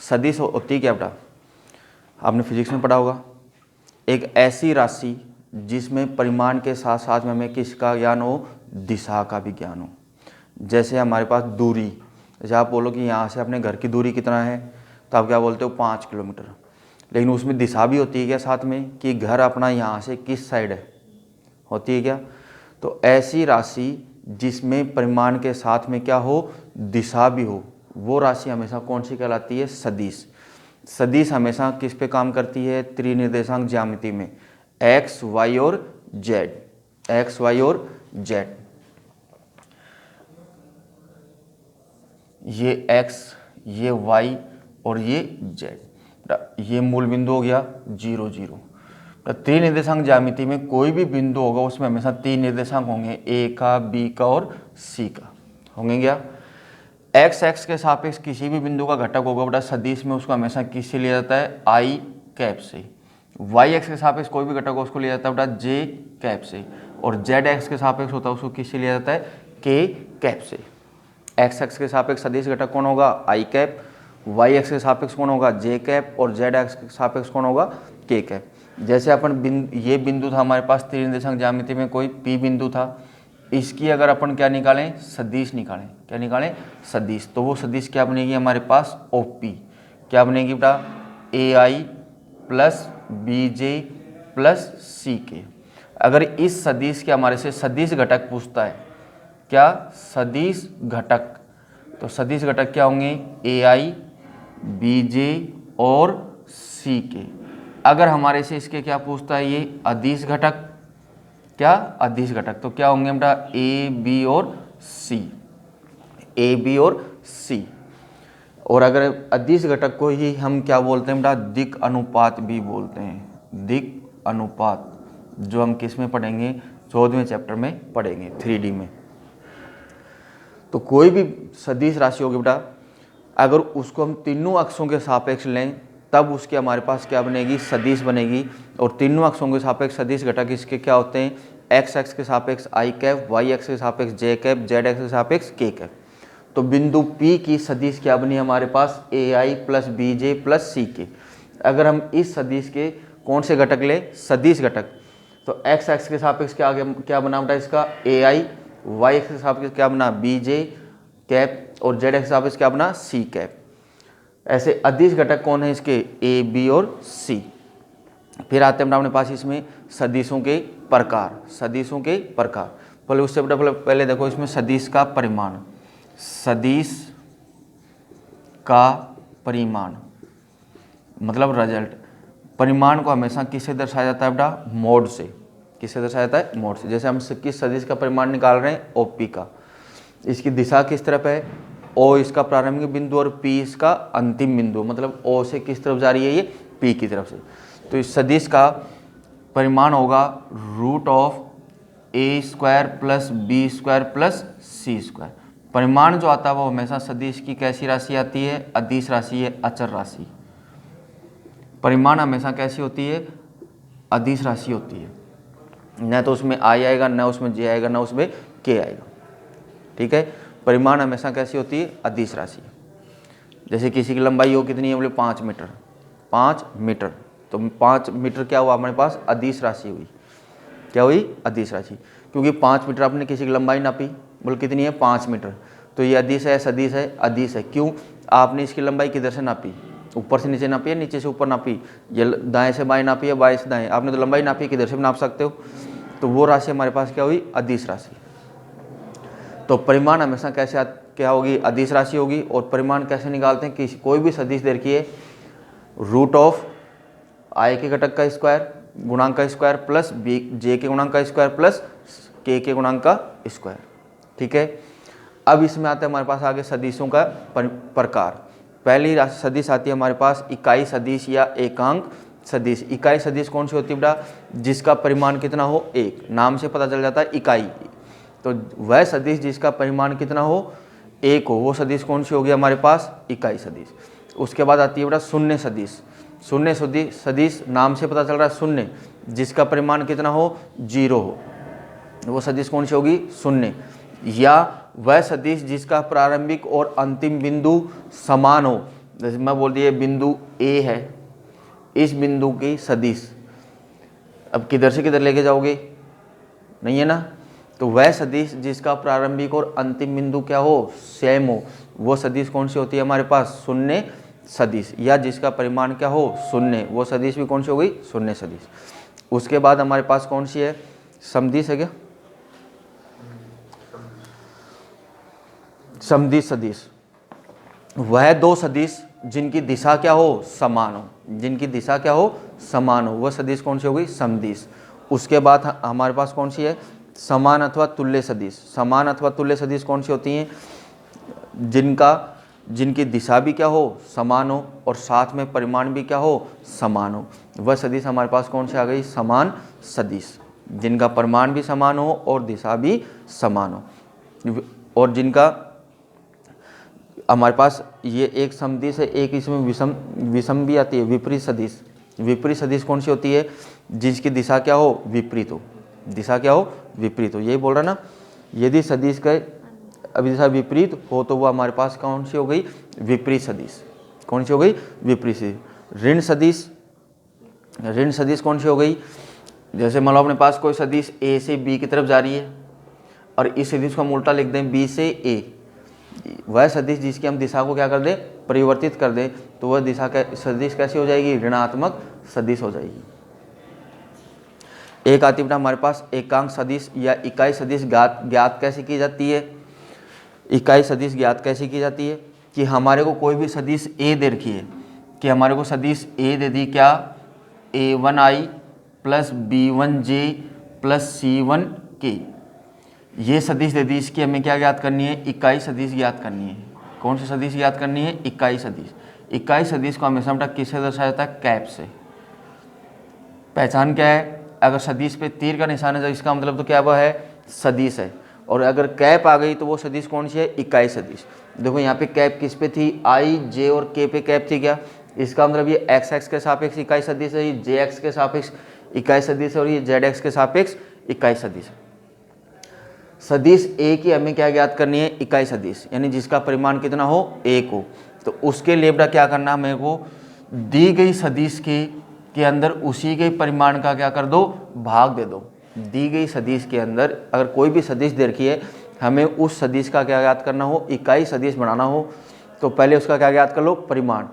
सदिश होती क्या बेटा, आपने फिजिक्स में पढ़ा होगा, एक ऐसी राशि जिसमें परिमाण के साथ साथ में हमें किसका ज्ञान हो, दिशा का भी ज्ञान हो। जैसे हमारे पास दूरी, जैसे आप बोलो कि यहाँ से अपने घर की दूरी कितना है, तो आप क्या बोलते हो 5 किलोमीटर, लेकिन उसमें दिशा भी होती है क्या साथ में, कि घर अपना यहाँ से किस साइड है, होती है क्या। तो ऐसी राशि जिसमें परिमाण के साथ में क्या हो, दिशा भी हो, वो राशि हमेशा कौन सी कहलाती है, सदिश। सदिश हमेशा किस पे काम करती है, त्रिनिर्देशांक ज्यामिति में, एक्स वाई और जेड, एक्स वाई और जेड। ये x, ये y और ये z, ये मूल बिंदु हो गया 0 0। त्रिनिर्देशांक ज्यामिति में कोई भी बिंदु होगा उसमें हमेशा 3 निर्देशांक होंगे, a का, b का और c का होंगे क्या। x के सापेक्ष किसी भी बिंदु का घटक होगा बेटा सदिश में, उसको हमेशा किससे लिया जाता है, i कैप से। y के सापेक्ष कोई भी घटक हो उसको लिया जाता है बेटा j कैप से, और z के सापेक्ष होता है उसको किससे लिया जाता है, k कैप से। x के सापेक्ष सदिश घटक कौन होगा, i कैप, y के सापेक्ष कौन होगा, j कैप, और z के सापेक्ष कौन होगा, k कैप। जैसे अपन ये बिंदु था हमारे पास त्रिनिर्देशांक ज्यामिति में, कोई p बिंदु था, इसकी अगर अपन क्या निकालें, सदिश निकालें, क्या निकालें, सदिश, तो वो सदिश क्या बनेगी हमारे पास, OP, क्या बनेगी बेटा, AI plus BJ plus CK। अगर इस सदिश के हमारे से सदिश घटक पूछता है, क्या, सदिश घटक, तो सदिश घटक क्या होंगे, AI, BJ और CK। अगर हमारे से इसके क्या पूछता है, ये अदिश घटक, क्या, अदिश घटक, तो क्या होंगे बेटा, AB और C, AB और C। और अगर अदिश घटक को ही हम क्या बोलते हैं बेटा, दिक् अनुपात भी बोलते हैं, दिक् अनुपात, जो हम किस में पढ़ेंगे, 14वें चैप्टर में पढ़ेंगे, 3D में। तो कोई भी सदिश राशि होगी बेटा, अगर उसको हम तीनों अक्षों के सापेक्ष लें तब उसके हमारे पास क्या बनेगी, सदिश बनेगी। और तीनों अक्षों के सापेक्ष सदिश घटक इसके क्या होते हैं, x के सापेक्ष i कैप, y के सापेक्ष j कैप, z के सापेक्ष k कैप। तो बिंदु P की सदिश क्या बनी हमारे पास, AI plus BJ plus CK। अगर हम इस सदिश के कौन से घटक ले, सदिश घटक, तो x के सापेक्ष क्या बना बेटा इसका, AI, y के सापेक्ष क्या बना, BJ कैप, और z के सापेक्ष क्या बना, C कैप। ऐसे अदिश घटक कौन है इसके, A, B और C। फिर आते हैं अपने पास इसमें सदिशों के प्रकार, सदिशों के प्रकार। पहले उससे पहले देखो इसमें सदिश का परिमाण, सदिश का परिमाण मतलब रिजल्ट। परिमाण को हमेशा किससे दर्शाया जाता है बेटा, मोड से। किससे दर्शाया जाता है, मोड से। जैसे हम किस सदिश का परिमाण निकाल रहे हैं, OP का, इसकी दिशा किस तरफ है, O इसका प्रारंभिक बिंदु और P इसका अंतिम बिंदु, मतलब O से किस तरफ जा रही है, ये P की तरफ से। तो इस सदिश का परिमाण होगा root of A² plus B² plus C²। परिमाण जो आता है वो हमेशा सदिश की कैसी राशि आती है, अदिश राशि है, अचर राशि। परिमाण हमेशा कैसी होती है, अदिश राशि होती है, न तो उसमें I आएगा, न उसमें J आएगा, न उसमें K आएगा, ठीक है। परिमाण हमेशा कैसी होती है, अदिश राशि। जैसे किसी की लंबाई हो कितनी है, बोले 5 मीटर, 5 मीटर, तो 5 मीटर क्या हुआ हमारे पास, अदिश राशि हुई, क्या हुई, अदिश राशि। क्योंकि 5 मीटर आपने किसी की लंबाई नापी, बोले कितनी है, 5 मीटर, तो ये अदिश है, सदिश है, अदिश है। क्यों, आपने इसकी लंबाई किधर से नापी, ऊपर से नीचे नापी है, नीचे से ऊपर नापी, ये दाएं से बाएं नापी है, बाएं से दाएं, आपने तो लंबाई नापी, किधर से भी नाप सकते हो। तो वो राशि हमारे पास क्या हुई, अदिश राशि। तो परिमाण हमेशा कैसे क्या होगी, अदिश राशि होगी। और परिमाण कैसे निकालते हैं, कि कोई भी सदिश दे रखी है, रूट ऑफ I के घटक का स्क्वायर, गुणांक का स्क्वायर, प्लस J के गुणांक का स्क्वायर, प्लस K के गुणांक का स्क्वायर, ठीक है। अब इसमें आता है हमारे पास आगे सदिशों का प्रकार। पहली सदिश आती है हमारे पास इकाई सदिश या एकांक सदिश। इकाई सदिश कौन सी होती है बेटा, जिसका परिमाण कितना हो, 1, नाम से पता चल जाता है इकाई। तो वह सदिश जिसका परिमाण कितना हो, 1 हो, वो सदिश कौन सी होगी हमारे पास, इकाई सदिश। उसके बाद आती है बेटा शून्य सदिश। शून्य सदिश नाम से पता चल रहा है शून्य, जिसका परिमाण कितना हो, 0 हो, वो सदिश कौन सी होगी, शून्य। या वह सदिश जिसका प्रारंभिक और अंतिम बिंदु समान हो, जैसे मैं बोल दिया बिंदु ए है, इस बिंदु की सदिश, अब किधर से किधर लेके जाओगे, नहीं है ना, तो वह सदिश जिसका प्रारंभिक और अंतिम बिंदु क्या हो, सेम हो, वो सदिश कौन सी होती है हमारे पास, शून्य सदिश, या जिसका परिमाण क्या हो, शून्य, वो सदिश भी कौन सी हो गई, शून्य सदिश। उसके बाद हमारे पास कौन सी है, समदिश है क्या, समदिश सदिश, वह दो सदिश जिनकी दिशा क्या हो, समान हो, जिनकी दिशा क्या हो, समान हो, वह सदिश कौन सी हो गई, समदिश। उसके बाद हमारे पास कौन सी है, समान अथवा तुल्य सदिश। समान अथवा तुल्य सदिश कौन सी होती हैं, जिनकी दिशा भी क्या हो, समान हो, और साथ में परिमाण भी क्या हो, समान हो, वह सदिश हमारे पास कौन सी आ गई, समान सदिश, जिनका परिमाण भी समान हो और दिशा भी समान हो, और जिनका हमारे पास ये एक समदिश है, एक इसमें विषम भी आती है, विपरीत सदिश। विपरीत सदिश कौन सी होती है, जिसकी दिशा क्या हो, विपरीत हो, दिशा क्या हो, विपरीत हो, यही बोल रहा ना, यदि सदिश का अभी दिशा विपरीत हो तो वो हमारे पास कौन सी हो गई, विपरीत सदिश। कौन सी हो गई, विपरीत सदिश। ऋण सदिश, ऋण सदिश कौन सी हो गई, जैसे मान लो अपने पास कोई सदिश ए से बी की तरफ जा रही है और इस सदिश को हम उल्टा लिख दें बी से ए, वह सदिश जिसकी हम दिशा को क्या कर दें, परिवर्तित कर दें, तो वह दिशा का सदिश कैसी हो जाएगी, ऋणात्मक सदिश हो जाएगी। एक आती बेटा हमारे पास एकांक सदिश या इकाई सदिश ज्ञात कैसे की जाती है। इकाई सदिश ज्ञात कैसे की जाती है कि हमारे को कोई भी सदिश ए दे रखी है, कि हमारे को सदिश ए दे दी क्या, a1i plus b1j plus c1k, ये सदिश दे दी, इसकी हमें क्या ज्ञात करनी है, इकाई सदिश ज्ञात करनी है। कौन सी सदिश ज्ञात करनी है, इकाई सदिश। इकाई सदिश को हमेशा बेटा किससे दर्शाया जाता है, कैप से। पहचान क्या है, अगर सदिश पे तीर का निशान है तो इसका मतलब तो क्या वह है, सदिश है, और अगर कैप आ गई तो वो सदिश कौन सी है, इकाई सदिश। देखो यहाँ पे कैप किस पे थी, आई जे और के पे कैप थी क्या, इसका मतलब ये एक्स एक्स के सापेक्ष इकाई सदिश है, ये जे एक्स के सापेक्ष इकाई सदिश है, और ये जेड एक्स के सापेक्ष इकाई सदिश है। सदिश ए की हमें क्या ज्ञात करनी है, इकाई सदिश, यानी जिसका परिमाण कितना हो, एक हो। तो उसके लिए बेटा क्या करना, मेरे को दी गई सदिश के अंदर उसी के परिमाण का क्या कर दो, भाग दे दो। दी गई सदिश के अंदर अगर कोई भी सदिश दे रखी है, हमें उस सदिश का क्या ज्ञात करना हो, इकाई सदिश बनाना हो, तो पहले उसका क्या ज्ञात कर लो, परिमाण।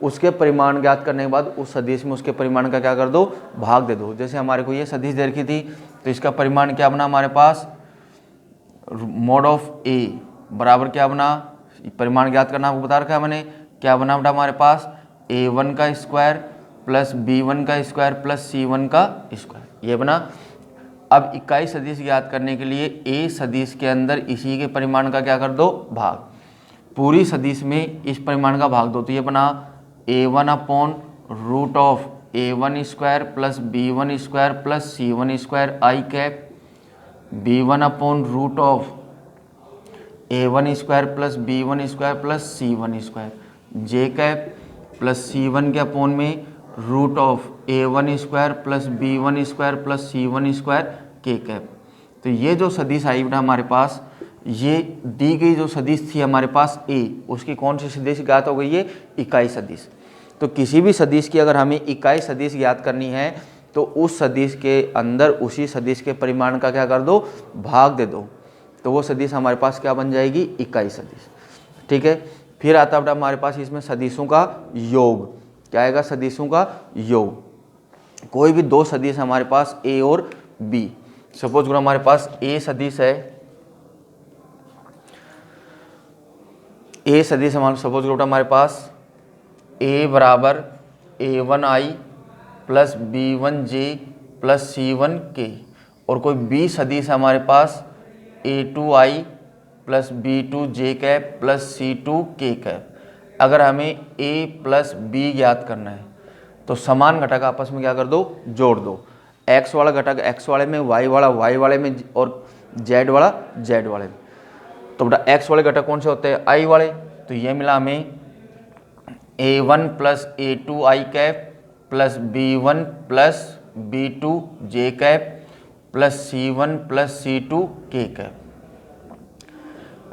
उसके परिमाण ज्ञात करने के बाद उस सदिश में उसके परिमाण का क्या कर दो, भाग दे दो। जैसे हमारे को ये सदिश दे रखी थी तो इसका परिमाण क्या बना हमारे पास, मॉड ऑफ ए बराबर क्या बना, परिमाण ज्ञात करना आपको बता रखा है मैंने, क्या बना बेटा हमारे पास, a1 का स्क्वायर प्लस b1 का स्क्वायर प्लस c1 का स्क्वायर, ये बना। अब इकाई सदिश ज्ञात करने के लिए ए सदिश के अंदर इसी के परिमाण का क्या कर दो, भाग। पूरी सदिश में इस परिमाण का भाग दो, तो ये बना a1 upon root of a1 square plus b1 square plus c1 square i cap, b1 upon root of a1 square plus b1 square plus c1 square j cap, plus c1 के अपॉन में root of a1 square plus b1 square plus c1 square k cap. तो ये जो सदिश आई बेटा हमारे पास, ये दी गई जो सदिश थी हमारे पास a, उसकी कौन सी सदिश ज्ञात हो गई है, इकाई सदिश। तो किसी भी सदिश की अगर हमें इकाई सदिश ज्ञात करनी है तो उस सदिश के अंदर उसी सदिश के परिमाण का क्या कर दो, भाग दे दो, तो वो सदिश हमारे पास क्या बन जाएगी, इकाई सदिश। ठीक है, फिर आता बेटा हमारे पास इसमें सदिशों का योग, क्या आएगा, सदिशों का योग। कोई भी दो सदिश हमारे पास a और b, सपोज करो हमारे पास a सदिश है, a सदिश हमारे सपोज करो हमारे पास a बराबर a1i plus b1j plus c1k, और कोई b सदिश हमारे पास a2i plus b2j cap plus c2k cap. अगर हमें a प्लस b ज्ञात करना है तो समान घटक आपस में क्या कर दो, जोड़ दो। x वाला घटक x वाले में, y वाला y वाले में, और z वाला z वाले में। तो बेटा x वाले घटक कौन से होते हैं, i वाले, तो ये मिला हमें a1 plus a2i cap plus b1 plus b2j cap plus c1 plus c2k cap.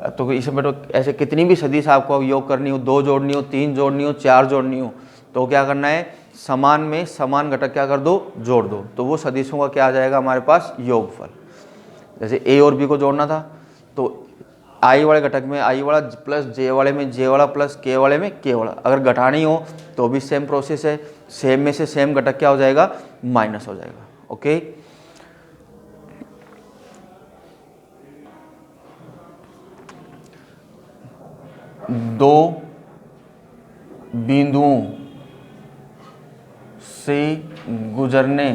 तो इसमें तो ऐसे कितनी भी सदिश आपको योग करनी हो, 2 जोड़नी हो, 3 जोड़नी हो, 4 जोड़नी हो, तो क्या करना है, समान में समान घटक क्या कर दो, जोड़ दो, तो वो सदिशों का क्या आ जाएगा हमारे पास, योगफल। जैसे ए और बी को जोड़ना था तो आई वाले घटक में आई वाला प्लस जे वाले में जे वाला प्लस के वाले में के वाला। अगर घटानी हो तो भी सेम प्रोसेस है, सेम में से सेम घटक क्या हो जाएगा, माइनस हो जाएगा। ओके, दो बिंदुओं से गुजरने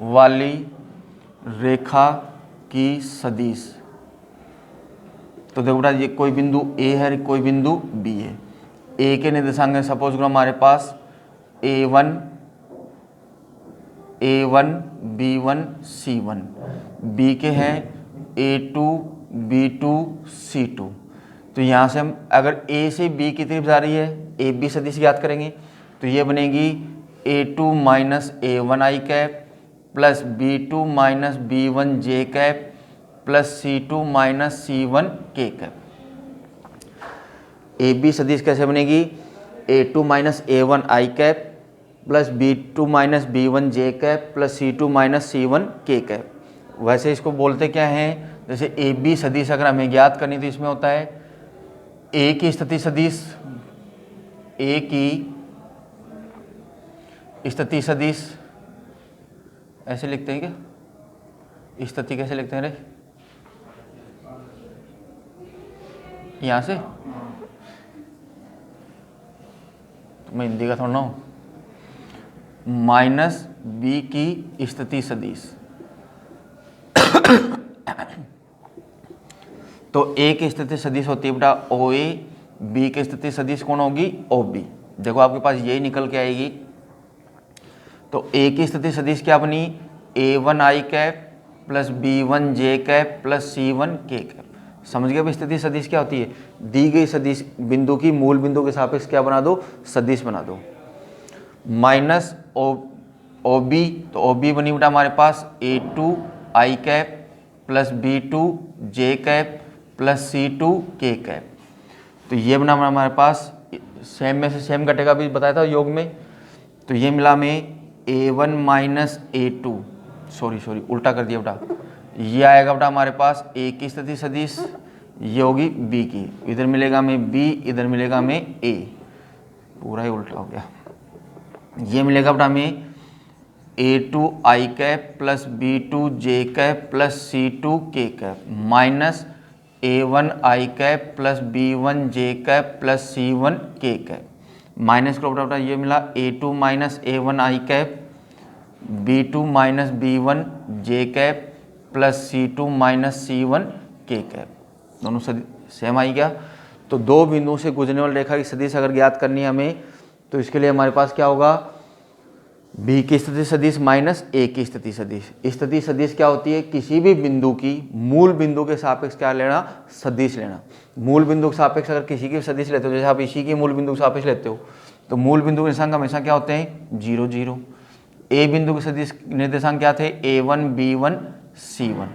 वाली रेखा की सदिश। तो देखो बेटा, ये कोई बिंदु ए है, कोई बिंदु बी है। ए के निर्देशांक है सपोज करो हमारे पास A1 B1 C1, बी के हैं A2 B2 C2। तो यहाँ से हम अगर ए से बी की तरफ जा रही है, ए बी सदिश याद करेंगे तो ये बनेगी A2 minus A1 i cap plus B2 minus B1 j cap plus C2 minus C1 k cap. A B सदिश कैसे बनेगी, A2 minus A1 i cap plus B2 minus B1 j cap plus C2 minus C1 k cap. वैसे इसको बोलते क्या हैं, जैसे ए B सदिश अगर हमें ज्ञात करनी तो इसमें होता है ए की स्थिति सदिश, ए की स्थिति सदिश ऐसे लिखते हैं क्या, स्थिति कैसे लिखते हैं रे, यहाँ से, तो मैं हिंदी का थोड़ा ना हूँ, माइनस बी की स्थिति सदिश। तो ए की स्थिति सदिश होती है बेटा ओ ए, बी की स्थिति सदिश कौन होगी, ओ बी। देखो आपके पास यही निकल के आएगी। तो ए की स्थिति सदिश क्या बनी, A1 i cap plus B1 j cap plus C1 k cap. समझ गए अब स्थिति सदिश क्या होती है, दी गई सदिश बिंदु की मूल बिंदु के सापेक्ष क्या बना दो, सदिश बना दो। माइनस ओ बी, तो ओ बी बनी बेटा हमारे पास A2 i cap plus B2 j cap plus C2 k cap. तो ये बना हमारे पास सेम में से सेम घटेगा, भी बताया था योग में। तो ये मिला में A1 माइनस A2, सॉरी उल्टा कर दिया बेटा, ये आएगा बेटा हमारे पास ए की स्थिति सदिश, ये होगी बी की, इधर मिलेगा में बी, इधर मिलेगा में ए, पूरा ही उल्टा हो गया। ये मिलेगा बेटा हमें A2 i cap plus B2 j cap plus C2 k cap minus A1 i cap plus B1 j cap plus C1 k cap. Minus करो बेटा, ये मिला A2 minus A1 i cap B2 minus B1 j cap plus C2 minus C1 k cap. दोनों same आई गया। तो दो बिंदुओं से गुजरने वाली रेखा की सदिश अगर ज्ञात करनी है हमें, तो इसके लिए हमारे पास क्या होगा, बी की स्थिति सदिश माइनस ए की स्थिति सदिश। स्थिति सदिश क्या होती है, किसी भी बिंदु की मूल बिंदु के सापेक्ष क्या लेना, सदिश लेना। मूल बिंदु के सापेक्ष अगर किसी की सदिश लेते हो, जैसे आप इसी की मूल बिंदु के सापेक्ष लेते हो, तो मूल बिंदु के निर्देशांक हमेशा क्या होते हैं, 0 0। ए बिंदु के सदिश निर्देशांक क्या थे, A1 B1 C1।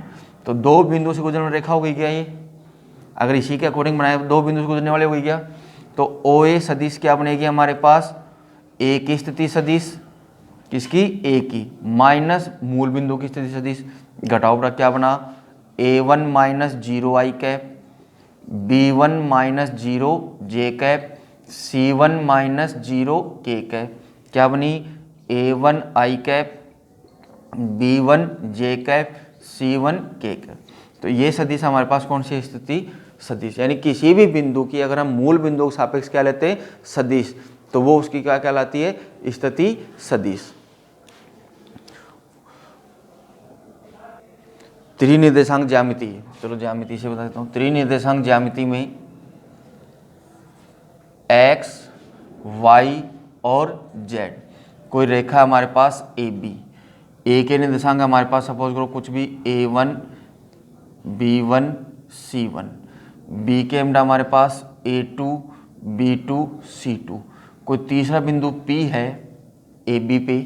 तो दो बिंदु से गुजरने वाली रेखा हो गई क्या ये, अगर इसी के अकॉर्डिंग बनाए दो बिंदु से गुजरने वाले हो गई क्या, तो ओ ए सदिश क्या बनेगी हमारे पास, ए की स्थिति सदिश, किसकी, ए की, माइनस मूल बिंदु की स्थिति सदिश। घटाओ पर क्या बना, A1 माइनस 0 आई कैप B1 माइनस 0 जे कैप C1 माइनस 0 के कैप। क्या बनी, A1 i cap B1 j cap C1 k cap. तो ये सदिश हमारे पास कौन सी स्थिति सदिश, यानी किसी भी बिंदु की अगर हम मूल बिंदु के सापेक्ष क्या लेते हैं, सदिश, तो वो उसकी क्या कहलाती है, स्थिति सदिश। त्रिनिर्देशांक ज्यामिति, चलो ज्यामिति से बता देता हूँ। त्रिनिर्देशांक ज्यामिति में x, y और z कोई रेखा हमारे पास ए बी। ए के निर्देशांक हमारे पास सपोज करो कुछ भी A1 B1 C1, बी के हमारे पास A2 B2 C2। कोई तीसरा बिंदु P है ए बी पे,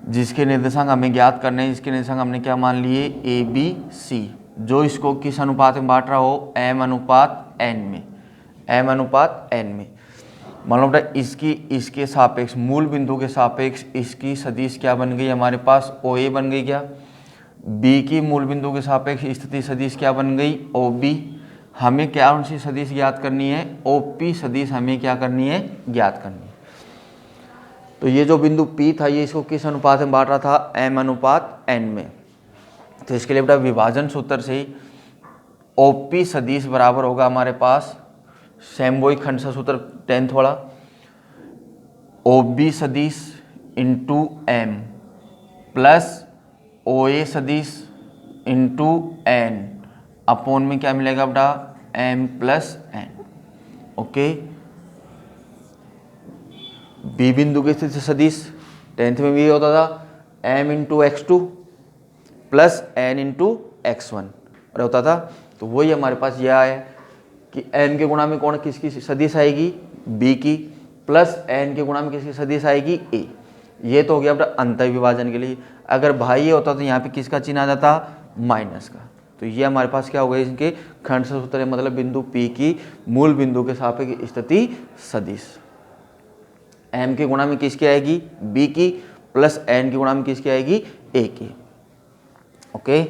जिसके निर्देशांक हमें ज्ञात करने हैं। इसके निर्देशांक हमने क्या मान लिए, A B C। जो इसको किस अनुपात में बांट रहा हो, m अनुपात n में, m अनुपात n में। मान लो बेटा इसके सापेक्ष, मूल बिंदु के सापेक्ष इसकी सदिश क्या बन गई हमारे पास, OA बन गई क्या। B की मूल बिंदु के सापेक्ष स्थिति सदिश क्या बन गई, OB। हमें क्या उनसी सदिश ज्ञात करनी है, OP सदिश हमें क्या करनी है, ज्ञात करनी है। तो ये जो बिंदु P था ये इसको किस अनुपात में बांट रहा था, m अनुपात n में। तो इसके लिए बेटा विभाजन सूत्र से OP सदिश बराबर होगा हमारे पास सेम्बोइक खंडसा सूत्र 10th वाला, OB सदिश इंटू m प्लस OA सदिश इंटू n अपोन में क्या मिलेगा बेटा, m plus n। Okay, B बिंदु की स्थिति सदिश 10th में भी होता था m into x2 plus n into x1 और होता था। तो वही हमारे पास यह है कि n के गुणा में कौन किसकी सदिश आएगी, b की, प्लस n के गुणा में किसकी सदिश आएगी, a। ये तो हो गया अपना अंतर विभाजन के लिए। अगर भाई ये होता तो यहाँ पे किसका चिन्ह आ जाता, माइनस का। तो ये हमारे पास क्या हो गया, इनके खंड सूत्र मतलब बिंदु P की मूल बिंदु के सापेक्ष स्थिति सदिश m के गुणा में किसकी आएगी, b की, प्लस n के गुणा में किसकी आएगी, a की। ओके,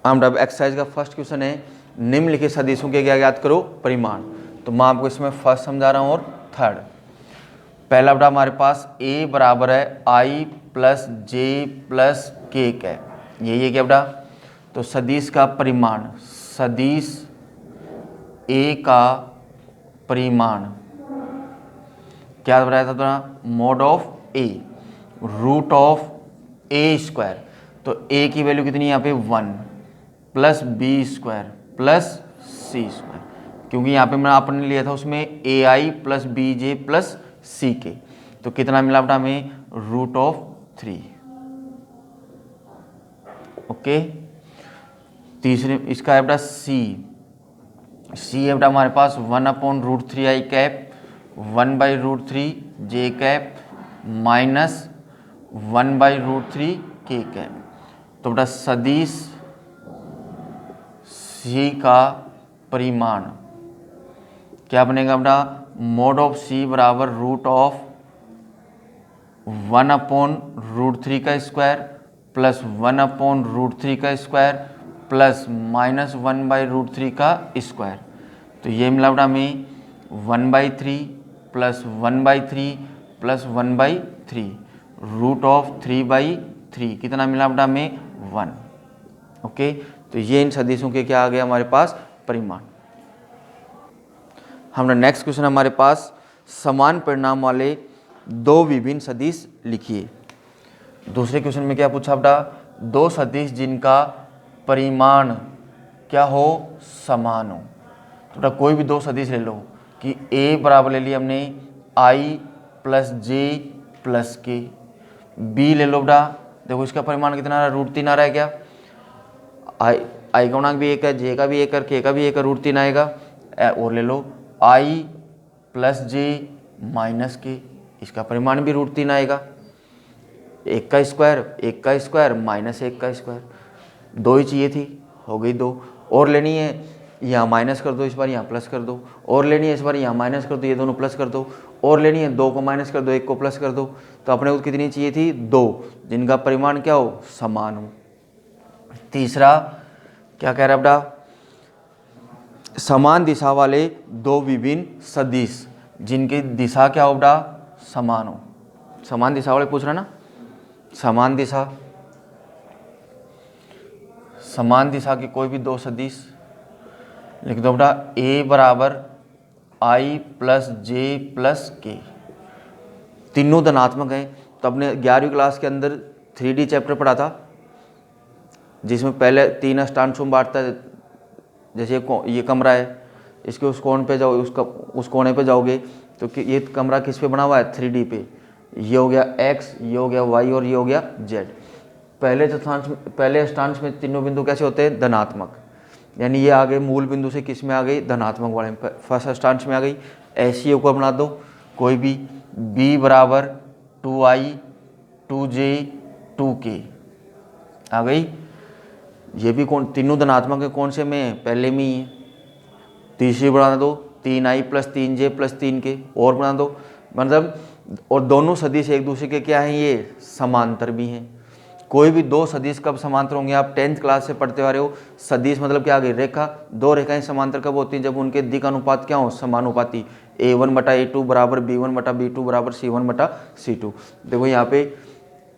अब एक्सरसाइज का फर्स्ट क्वेश्चन है, निम्नलिखित सदिशों के क्या ज्ञात करो, परिमाण। तो मैं आपको इसमें फर्स्ट समझा रहा हूँ और थर्ड। पहला बेटा हमारे पास a बराबर है i plus j plus k का, यही क्या बेटा। तो सदिश का परिमाण, सदिश a का परिमाण क्या बताया था तुम्हारा, mod of a root of a square. तो a की वैल्यू कितनी है यहाँ पे 1 plus b square plus c square, क्योंकि यहाँ पे मैं आपने लिया था उसमें ai plus b j plus c k. तो कितना मिला बेटा हमें, रूट ऑफ 3। ओके, तीसरे इसका है बेटा सी है बेटा हमारे पास 1 upon root 3 i cap 1 by root 3 j cap minus 1 by root 3 k cap. तो बेटा सदिश सी का परिमाण क्या बनेगा बेटा, मोड ऑफ सी बराबर रूट ऑफ 1 अपॉन रूट 3 का स्क्वायर प्लस 1 अपॉन रूट 3 का square plus minus 1 by root 3 का स्क्वायर। तो ये मिला बेटा हमें 1 by 3 plus 1 by 3 plus 1 by 3 root of 3 by 3 कितना मिला बेटा हमें 1। ओके, तो ये इन सदिशों के क्या आ गया हमारे पास, परिमाण। हमारा नेक्स्ट क्वेश्चन हमारे पास, समान परिणाम वाले दो विभिन्न सदिश लिखिए। दूसरे क्वेश्चन में क्या पूछा बेटा, दो सदिश जिनका परिमाण क्या हो, समान हो। तो बेटा कोई भी दो सदिश ले लो कि a बराबर ले लिया हमने i प्लस जे प्लस के, b ले लो बेटा, देखो इसका परिमाण कितना आ रहा है, रूट 3 आ रहा है क्या, i का गुणांक भी 1 है, j का भी 1 है, k का भी 1 है, रूट 3 आएगा। और ले लो i प्लस जे माइनस के, इसका परिमाण भी रूट 3 आएगा। 1 का स्क्वायर माइनस 1 का स्क्वायर, 2 ही चाहिए थी, हो गई 2। और लेनी है, यहाँ माइनस कर दो, इस बार यहाँ प्लस कर दो। और लेनी है, इस बार यहाँ माइनस कर दो, ये दोनों प्लस कर दो। और लेनी है, 2 को माइनस कर दो, 1 को प्लस कर दो। तो अपने को कितनी चाहिए थी, 2, जिनका परिमाण क्या हो, समान हो। तीसरा क्या कह रहा है बेटा, समान दिशा वाले दो विभिन्न सदिश जिनकी दिशा क्या हो बेटा, समान हो। समान दिशा वाले पूछ रहा ना, समान दिशा के कोई भी दो सदिश लिख दो बेटा, a बराबर i प्लस जे प्लस के, तीनों धनात्मक हैं। तो अपने 11वीं क्लास के अंदर 3D चैप्टर पढ़ा था, जिसमें पहले 3 अष्टांशों में बांटता है। जैसे ये कमरा है, इसके उस कोण पे जाओ, उस कोने पे जाओगे तो ये कमरा किस पे बना हुआ है, 3D पे। ये हो गया x, ये हो गया y और ये हो गया z। पहले अष्टांश में तीनों बिंदु कैसे होते हैं, धनात्मक, यानी ये आ गए मूल बिंदु से किस में आ गई, धनात्मक वाले में, फर्स्ट अष्टांश में आ गई। ऐसी ऊपर बना दो कोई भी, b बराबर 2i 2j 2k, आ गई। ये भी कौन, तीनों धनात्मक है, कौन से में है, पहले में ही है। तीसरी बना दो 3i plus 3j plus 3k, और बना दो, मतलब और दोनों सदिश एक दूसरे के क्या हैं, ये समांतर भी हैं। कोई भी दो सदिश कब समांतर होंगे, आप 10th क्लास से पढ़ते आ रहे हो। सदिश मतलब क्या आ गई, रेखा। दो रेखाएं समांतर कब होती हैं, जब उनके दिक् अनुपात क्या हो, समानुपाती। a1 बटा a2 बराबर b1 बटा b2 बराबर c1 बटा c2। देखो यहाँ पे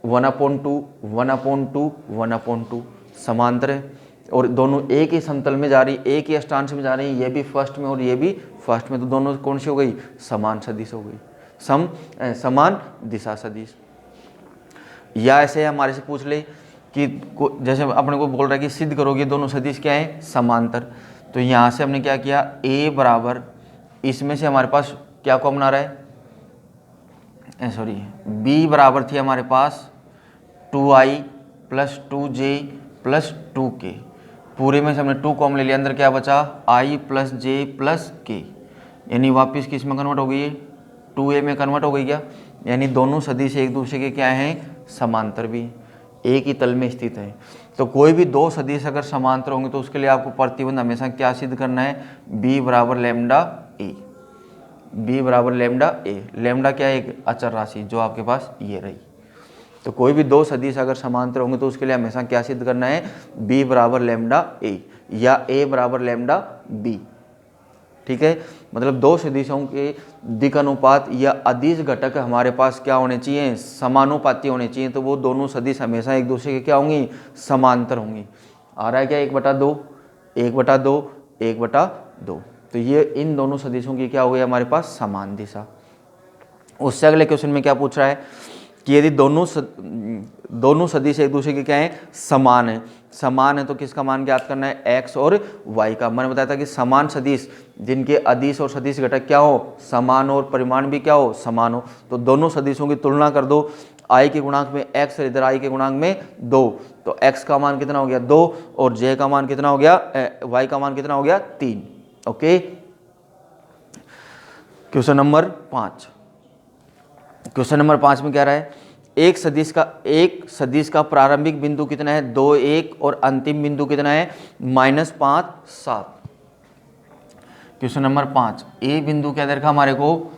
1/2 1/2 1/2 समांतर है, और दोनों एक ही समतल में जा रही, एक ही अष्टांश में जा रही है। ये भी फर्स्ट में और ये भी फर्स्ट में, तो दोनों कौन सी हो गई, समान सदिश हो गई, समान दिशा सदिश। या ऐसे हमारे से पूछ ले कि जैसे अपने को बोल रहा है कि सिद्ध करोगे दोनों सदिश क्या है, समांतर। तो यहाँ से हमने क्या किया, a बराबर, इसमें से हमारे पास क्या कॉमन आ रहा है, सॉरी b बराबर थी हमारे पास 2i plus 2j plus 2k। पूरे में से हमने 2 कॉमन ले लिया, अंदर क्या बचा, i plus j plus k, यानी वापस किस में कन्वर्ट हो गई है, 2a में कन्वर्ट हो गई क्या। यानी दोनों सदिश एक दूसरे के क्या हैं, समांतर भी, एक ही तल में स्थित है। तो कोई भी दो सदिश अगर समांतर होंगे तो उसके लिए आपको प्रतिबंध हमेशा क्या सिद्ध करना है, b बराबर लैम्डा ए। b बराबर लैम्डा ए, लैम्डा क्या है, एक अचर राशि जो आपके पास ये रही। तो कोई भी दो सदिश अगर समांतर होंगे तो उसके लिए हमेशा क्या सिद्ध करना है, b बराबर लैम्डा ए या a बराबर लैम्डा b। ठीक है, मतलब दो सदिशों के दिक् अनुपात या अदिश घटक हमारे पास क्या होने चाहिए, समानुपाती होने चाहिए। तो वो दोनों सदिश हमेशा एक दूसरे के क्या होंगी, समांतर होंगी। आ रहा है क्या, 1/2 1/2 1/2। तो ये इन दोनों सदिशों की क्या हो गई हमारे पास, समान दिशा। उससे अगले क्वेश्चन में क्या पूछ रहा है कि यदि दोनों सदिश एक दूसरे के क्या है, समान है। समान है तो किसका मान ज्ञात करना है, x और y का। मैंने बताया था कि समान सदिश जिनके अदिश और सदिश घटक क्या हो, समान हो, और परिमाण भी क्या हो, समान हो। तो दोनों सदिशों की तुलना कर दो, i के गुणांक में x और इधर i के गुणांक में 2। तो x का मान कितना हो गया, 2, और j का मान कितना हो गया, y का मान कितना हो गया, 3। Okay, question number 5। Question number 5 में क्या रहा है, एक सदिश का प्रारंभिक बिंदु कितना है, 2 1, और अंतिम बिंदु कितना है, -5 7। क्वेश्चन नंबर 5, ए बिंदु क्या दे रखा हमारे को,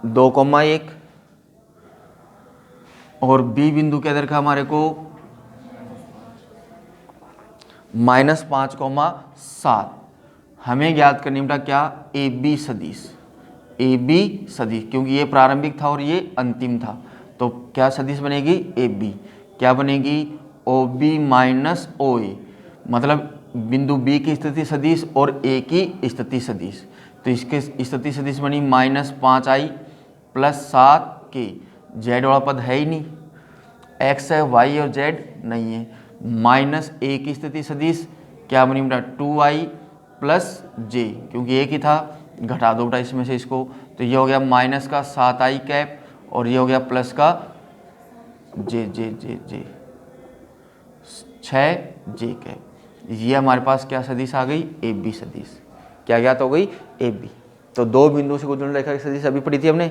2,1, और बी बिंदु क्या दे रखा हमारे को, -5,7। हमें ज्ञात करनी बेटा क्या, ए बी सदिश, ए बी सदिश, क्योंकि ये प्रारंभिक था और ये अंतिम था। तो क्या सदिश बनेगी, ए बी। क्या बनेगी, ओ बी माइनस ओ ए, मतलब बिंदु बी की स्थिति सदिश और ए की स्थिति सदिश। तो इसके स्थिति सदिश बनी -5i प्लस 7k। जेड वाला पद है ही नहीं, एक्स है, वाई और जेड नहीं है। माइनस ए की स्थिति सदिश क्या बनी बेटा, 2i प्लस जे, क्योंकि एक ही था, घटा दो बेटा इसमें से इसको। तो ये हो गया माइनस का 7i कैप, और ये हो गया प्लस का जे 6j कैप। ये हमारे पास क्या सदिश आ गई, ए बी सदिश। क्या ज्ञात हो गई, ए बी। तो दो बिंदु से गुजरने रेखा की सदिश अभी पढ़ी थी हमने।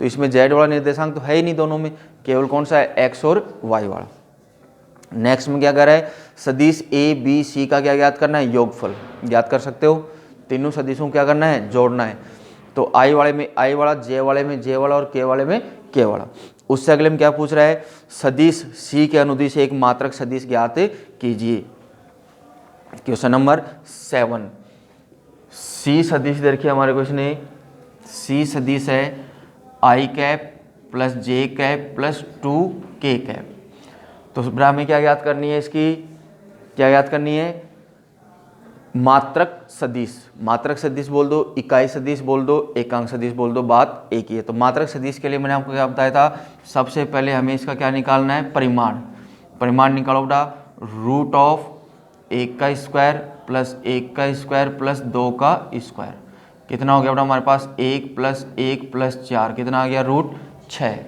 तो इसमें जेड वाला निर्देशांक तो है ही नहीं दोनों में, केवल कौन सा है, एक्स और वाई वाला। नेक्स्ट में क्या कर रहा है, सदिश ए बी सी का क्या ज्ञात करना है, योगफल ज्ञात कर सकते हो। तीनों सदिशों को क्या करना है, जोड़ना है। तो आई वाले में आई वाला, जे वाले में जे वाला, और के वाले में के वाला। उससे अगले में क्या पूछ रहा है, सदिश सी के अनुदिश एक मात्रक सदिश ज्ञात कीजिए। Question number 7। सी सदिश देखिए हमारे क्वेश्चन में, सी सदिश है आई कैप प्लस जे कैप प्लस 2k कैप। तो बेटा हमें क्या ज्ञात करनी है, इसकी क्या ज्ञात करनी है, मात्रक सदिश। मात्रक सदिश बोल दो, इकाई सदिश बोल दो, एकांक सदिश बोल दो, बात एक ही है। तो मात्रक सदिश के लिए मैंने आपको क्या बताया था, सबसे पहले हमें इसका क्या निकालना है, परिमाण। परिमाण निकालो बेटा, रूट ऑफ 1 का स्क्वायर प्लस 1 का स्क्वायर प्लस 2 का स्क्वायर। कितना हो गया बेटा हमारे पास, 1 प्लस 1 प्लस 4, कितना आ गया, रूट 6।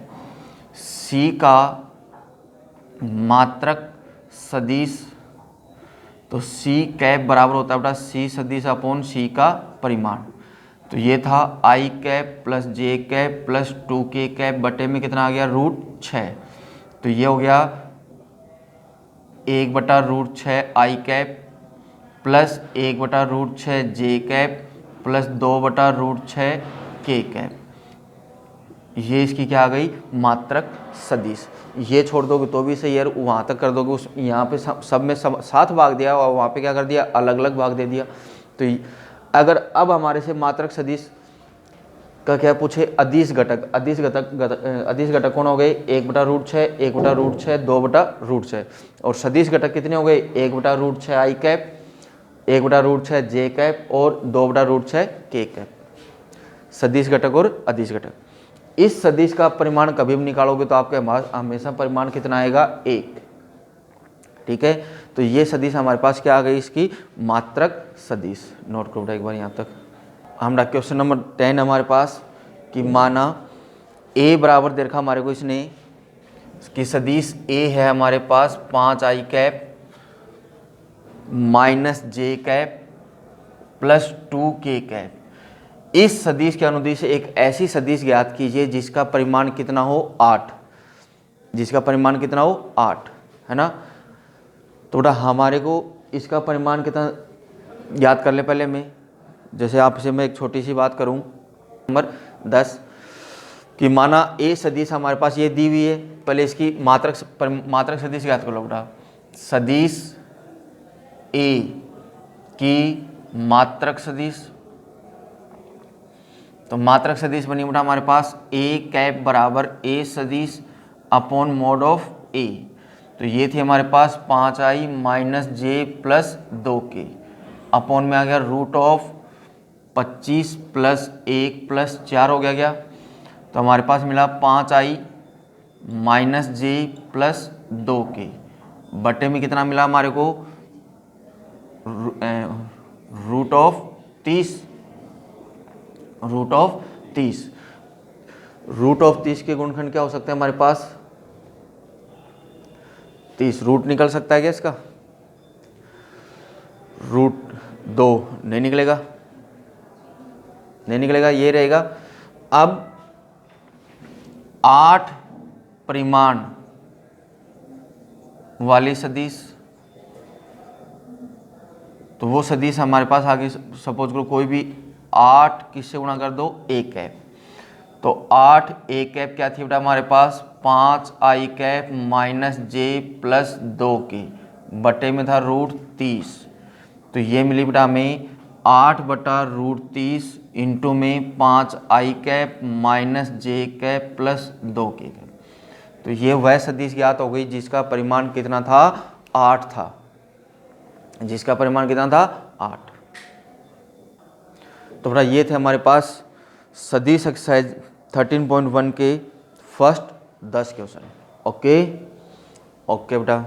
सी का मात्रक सदिश, तो सी कैप बराबर होता है बेटा सी सदिश अपॉन सी का परिमाण। तो ये था आई कैप प्लस जे कैप प्लस 2k कैप बटे में कितना आ गया, रूट 6। तो ये हो गया 1/√6 आई कैप प्लस 1/√6 जे कैप प्लस 2/√6 के कैप। ये इसकी क्या आ गई, मात्रक सदिश। ये छोड़ दोगे तो भी सही है, वहाँ तक कर दोगे, उस यहाँ पे सब में साथ भाग दिया और वहाँ पे क्या कर दिया, अलग अलग भाग दे दिया। तो अगर अब हमारे से मात्रक सदिश का क्या पूछे, अदिश घटक, अदिश घटक कौन हो गए, 1/√6, 1/√6, 2/√6, और सदिश घटक कितने हो गए, 1/√6 आई कैप, 1/√6 जे कैप और 2/√6 के कैप। सदिश घटक और अदिश घटक। इस सदिश का परिमाण कभी भी निकालोगे तो आपके हमेशा परिमाण कितना आएगा, 1। ठीक है, तो ये सदिश हमारे पास क्या आ गई, इसकी मात्रक सदिश। नोट करो एक बार यहाँ तक। हमारा क्वेश्चन नंबर 10 हमारे पास कि माना a बराबर दे रखा हमारे को इसने कि सदिश a है हमारे पास 5 आई कैप माइनस जे कैप प्लस 2 के कैप। इस सदिश के अनुदिश एक ऐसी सदिश ज्ञात कीजिए जिसका परिमाण कितना हो, 8, जिसका परिमाण कितना हो, 8, है ना। तो बेटा हमारे को इसका परिमाण कितना याद कर ले पहले मैं, जैसे आपसे मैं एक छोटी सी बात करूं, नंबर 10 कि माना ए सदिश हमारे पास ये दी हुई है, पहले इसकी मात्रक सदिश याद कर लो बेटा। सदिश ए की मात्रक सदिश, तो मात्रक सदिश बनी बेटा हमारे पास ए कैप बराबर ए सदिश अपॉन मोड ऑफ ए। तो ये थी हमारे पास 5i माइनस जे प्लस 2k अपॉन में आ गया रूट ऑफ 25 प्लस 1 प्लस 4 हो गया। तो हमारे पास मिला 5i माइनस जे प्लस 2k बटे में कितना मिला हमारे को, रूट ऑफ 30। रूट ऑफ 30 के गुणनखंड क्या हो सकता है हमारे पास, 30। रूट निकल सकता है क्या इसका, रूट 2 नहीं निकलेगा, ये रहेगा। अब 8 परिमाण वाली सदिश, तो वो सदिश हमारे पास आगे सपोज करो कोई भी 8 किससे गुणा कर दो, ए कैप। तो 8 ए कैप क्या थी बेटा हमारे पास, 5 आई कैप माइनस जे प्लस 2k बटे में था रूट 30। तो ये मिली बेटा हमें 8/√30 इंटू में 5 आई कैप माइनस जे कैप प्लस 2k कैप। तो ये वह सदिश ज्ञात हो गई जिसका परिमाण कितना था, 8 था, जिसका परिमाण कितना था, 8। तो बेटा ये थे हमारे पास सदिश एक्सरसाइज 13.1 के फर्स्ट 10 क्वेश्चन। ओके बेटा।